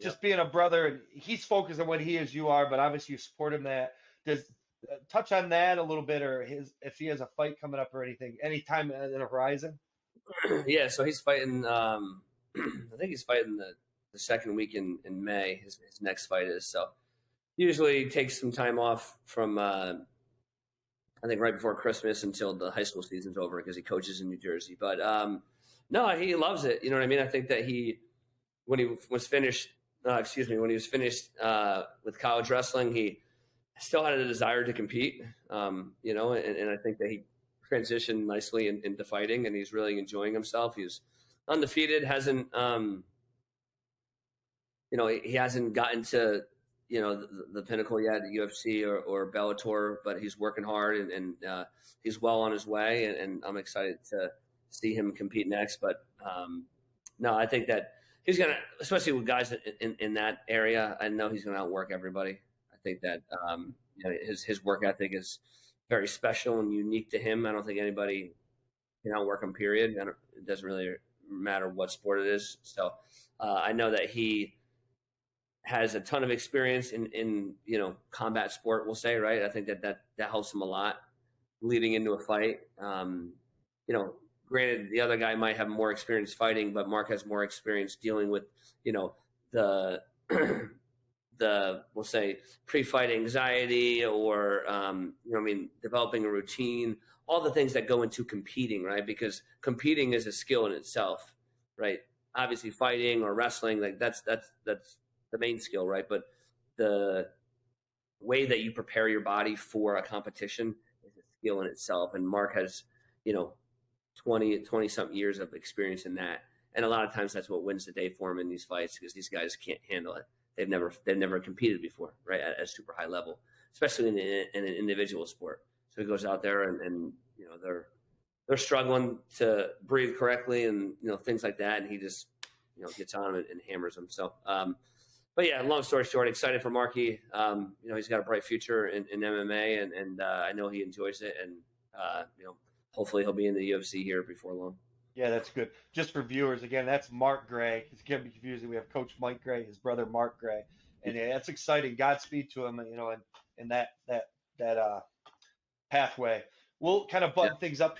Just Yep. being a brother, and he's focused on what he is, you are, but obviously you support him. That does touch on that a little bit, or if he has a fight coming up or anything, anytime in the horizon. Yeah, so he's fighting. I think he's fighting the second week in May. His next fight is so. Usually takes some time off from I think right before Christmas until the high school season's over because he coaches in New Jersey. But no, he loves it. You know what I mean? I think that when he was finished, when he was finished with college wrestling, he still had a desire to compete. And I think that he transitioned nicely into fighting, and he's really enjoying himself. He's undefeated, hasn't he hasn't gotten to the pinnacle yet at UFC or Bellator, but he's working hard and he's well on his way, and I'm excited to see him compete next. But no, I think that he's gonna, especially with guys in that area, I know he's gonna outwork everybody. I think that his work ethic is very special and unique to him. I don't think anybody can outwork him. Period. It doesn't really matter what sport it is. So I know that he has a ton of experience in combat sport, we'll say, right? I think that helps him a lot leading into a fight. Granted, the other guy might have more experience fighting, but Mark has more experience dealing with the we'll say pre-fight anxiety or developing a routine, all the things that go into competing, right? Because competing is a skill in itself, right? Obviously fighting or wrestling, like that's the main skill, right? But the way that you prepare your body for a competition is a skill in itself. And Mark has, 20 something years of experience in that. And a lot of times that's what wins the day for him in these fights, because these guys can't handle it. They've never competed before, right? At super high level, especially in an individual sport. So he goes out there and they're struggling to breathe correctly and, things like that. And he just, gets on and hammers them. So, but yeah, long story short, excited for Marky. He's got a bright future in MMA, and I know he enjoys it. And hopefully he'll be in the UFC here before long. Yeah, that's good. Just for viewers, again, that's Mark Grey. It's going to be confusing. We have Coach Mike Grey, his brother Mark Grey, and yeah, that's exciting. Godspeed to him, and that pathway. We'll kind of button things up